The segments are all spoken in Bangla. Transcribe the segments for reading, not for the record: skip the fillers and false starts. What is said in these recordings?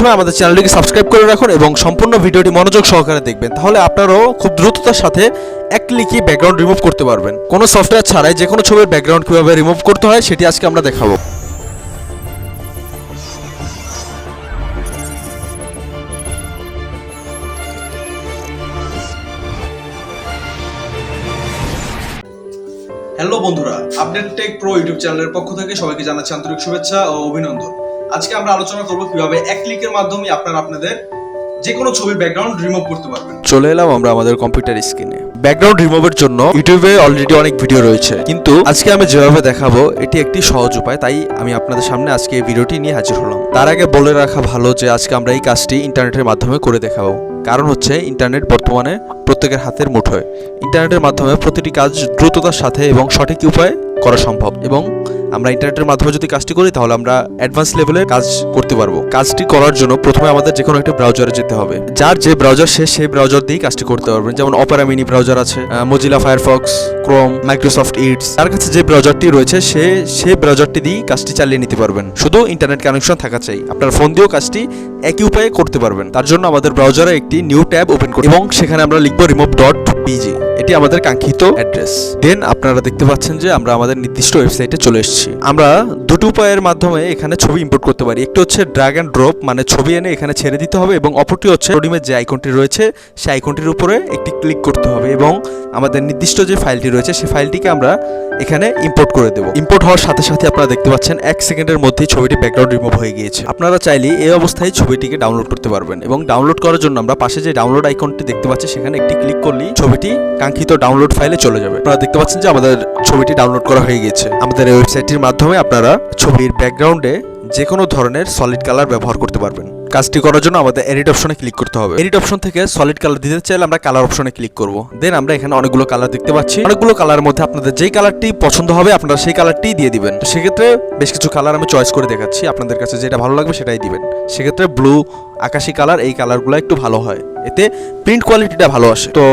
প্রথমে আমাদের চ্যানেলটিকে সাবস্ক্রাইব করে রাখুন এবং সম্পূর্ণ ভিডিওটি মনোযোগ সহকারে দেখবেন, তাহলে আপনারাও খুব দ্রুততার সাথে এক ক্লিকই ব্যাকগ্রাউন্ড রিমুভ করতে পারবেন। কোনো সফটওয়্যার ছাড়াই যে কোনো ছবির ব্যাকগ্রাউন্ড কিভাবে রিমুভ করতে হয় সেটি আজকে আমরা দেখাবো। হ্যালো বন্ধুরা, আপডেট টেক প্রো ইউটিউব চ্যানেলের পক্ষ থেকে সবাইকে জানাচ্ছি আন্তরিক শুভেচ্ছা ও অভিনন্দন। আজকে আমরা আলোচনা করব কিভাবে এক ক্লিকের মাধ্যমে আপনারা আপনাদের যে কোনো ছবির ব্যাকগ্রাউন্ড রিমুভ করতে পারবেন। চলে এলাম আমরা আমাদের কম্পিউটার স্ক্রিনে। ব্যাকগ্রাউন্ড রিমুভের জন্য ইউটিউবে অলরেডি অনেক ভিডিও রয়েছে, কিন্তু আজকে আমি যেভাবে দেখাবো এটি একটি সহজ উপায়, তাই আমি আপনাদের সামনে আজকে এই ভিডিওটি নিয়ে হাজির হলাম। তার আগে বলে রাখা ভালো যে আজকে আমরা এই কাজটি ইন্টারনেটের মাধ্যমে করে দেখাবো। কারণ হচ্ছে ইন্টারনেট বর্তমানে প্রত্যেকের হাতের মুঠোয়। ইন্টারনেটের মাধ্যমে প্রতিটি কাজ দ্রুততার সাথে এবং সঠিক উপায়ে করা সম্ভব, এবং আমরা ইন্টারনেটের মাধ্যমে যদি কাজটি করি তাহলে আমরা অ্যাডভান্স লেভেলের কাজ করতে পারবো। কাজটি করার জন্য প্রথমে আমাদের যে কোনো একটা ব্রাউজারে যেতে হবে। যার যে ব্রাউজার সেই ব্রাউজার দিয়েই কাজটি করতে পারবেন। যেমন অপেরা মিনি ব্রাউজার আছে, মোজিলা ফায়ারফক্স, ক্রোম, মাইক্রোসফট ইডস। তার কাছে যে ব্রাউজারটি রয়েছে সেই ব্রাউজারটি দিয়েই কাজটি চালিয়ে নিতে পারবেন। শুধু ইন্টারনেট কানেকশন থাকা চাই। আপনার ফোন দিয়েও কাজটি একই উপায়ে করতে পারবেন। তার জন্য আমাদের ব্রাউজারে একটি নিউ ট্যাব ওপেন করব এবং সেখানে আমরা লিখব remove.bg। এটি আমাদের কাঙ্ক্ষিত অ্যাড্রেস। দেন আপনারা দেখতে পাচ্ছেন যে আমরা আমাদের নির্দিষ্ট ওয়েবসাইটে চলে এসেছি। আমরা দুটো উপায়ের মাধ্যমে এখানে ছবি ইম্পোর্ট করতে পারি। একটি হচ্ছে ড্র্যাগ অ্যান্ড ড্রপ, মানে ছবি এনে এখানে ছেড়ে দিতে হবে, এবং অপরটি হচ্ছে লোডিংয়ের যে আইকনটি রয়েছে সেই আইকনটির উপরে একটি ক্লিক করতে হবে এবং আমাদের নির্দিষ্ট যে ফাইলটি রয়েছে সেই ফাইলটিকে আমরা এখানে ইম্পোর্ট করে দেব। ইম্পোর্ট হওয়ার সাথে সাথে আপনারা দেখতে পাচ্ছেন 1 সেকেন্ডের মধ্যেই ছবিটি ব্যাকগ্রাউন্ড রিমুভ হয়ে গিয়েছে। আপনারা চাইলে এই অবস্থায় ছবিটিকে ডাউনলোড করতে পারবেন, এবং ডাউনলোড করার জন্য আমরা পাশে যে ডাউনলোড আইকনটি দেখতে পাচ্ছি সেখানে একটি ক্লিক করলেই ছবিটি কাঙ্ক্ষিত ডাউনলোড ফাইলে চলে যাবে। আপনারা দেখতে পাচ্ছেন যে আমাদের ছবিটি ডাউনলোড করা হয়ে গিয়েছে। আমাদের এই ওয়েবসাইটটির মাধ্যমে আপনারা ছবির ব্যাকগ্রাউন্ডে যে কোনো ধরনের সলিড কালার ব্যবহার করতে পারবেন। কাজটি করার জন্য আমাদের এডিট অপশনে ক্লিক করতে হবে। এডিট অপশন থেকে সলিড কালার দিতে চাইলে আমরা কালার অপশনে ক্লিক করব। দেন আমরা এখানে অনেকগুলো কালার দেখতে পাচ্ছি। অনেকগুলো কালারের মধ্যে আপনাদের যেই কালারটি পছন্দ হবে আপনারা সেই কালারটি দিয়ে দিবেন। সেক্ষেত্রে বেশ কিছু কালার আমি চয়েস করে দেখাচ্ছি, আপনাদের কাছে যেটা ভালো লাগবে সেটাই দিবেন। সেক্ষেত্রে ব্লু, আকাশি কালার, এই কালারগুলো একটু ভালো হয়, এতে প্রিন্ট কোয়ালিটিটা ভালো আসে। তো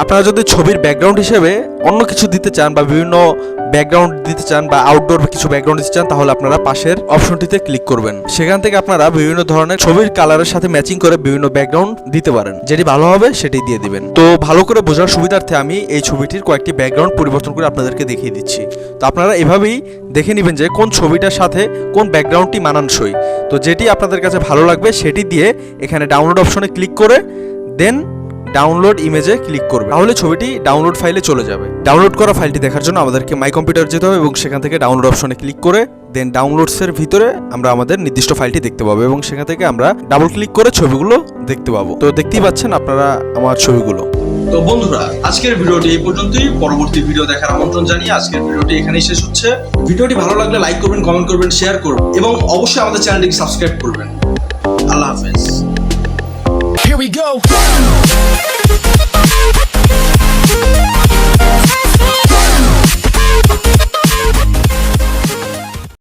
আপনারা যদি ছবির ব্যাকগ্রাউন্ড হিসেবে অন্য কিছু দিতে চান বা বিভিন্ন ব্যাকগ্রাউন্ড দিতে চান বা আউটডোর কিছু ব্যাকগ্রাউন্ড দিতে চান, তাহলে আপনারা পাশের অপশনটিতে ক্লিক করবেন। সেখান থেকে আপনারা বিভিন্ন ধরনের ছবির কালারের সাথে ম্যাচিং করে বিভিন্ন ব্যাকগ্রাউন্ড দিতে পারেন। যেটি ভালো হবে সেটি দিয়ে দিবেন। তো ভালো করে বোঝার সুবিধার্থে আমি এই ছবিটির কয়েকটি ব্যাকগ্রাউন্ড পরিবর্তন করে আপনাদেরকে দেখিয়ে দিচ্ছি। তো আপনারা এভাবেই দেখে নেবেন যে কোন ছবিটার সাথে কোন ব্যাকগ্রাউন্ডটি মানানসই। তো যেটি আপনাদের কাছে ভালো লাগবে সেটি দিয়ে এখানে ডাউনলোড অপশনে ক্লিক করে দেন ডাউনলোড ইমেজে ক্লিক করবে, তাহলে ছবিটি ডাউনলোড ফাইলে চলে যাবে। ডাউনলোড করা ফাইলটি দেখার জন্য আমাদেরকে মাই কম্পিউটার যেতে হবে এবং সেখান থেকে ডাউনলোড অপশনে ক্লিক করে দেন ডাউনলোডসের ভিতরে আমরা আমাদের নির্দিষ্ট ফাইলটি দেখতে পাবো এবং সেখান থেকে আমরা ডাবল ক্লিক করে ছবিগুলো দেখতে পাবো। তো দেখতেই পাচ্ছেন আপনারা আমার ছবিগুলো। তো বন্ধুরা, আজকের ভিডিওটি এই পর্যন্তই। পরবর্তী ভিডিও দেখার আমন্ত্রণ জানিয়ে আজকের ভিডিওটি এখানেই শেষ হচ্ছে। ভিডিওটি ভালো লাগলে লাইক করবেন, কমেন্ট করবেন, শেয়ার করবেন এবং অবশ্যই আমাদের চ্যানেলটিকে সাবস্ক্রাইব করবেন। আল্লাহ হাফেজ। Here we go.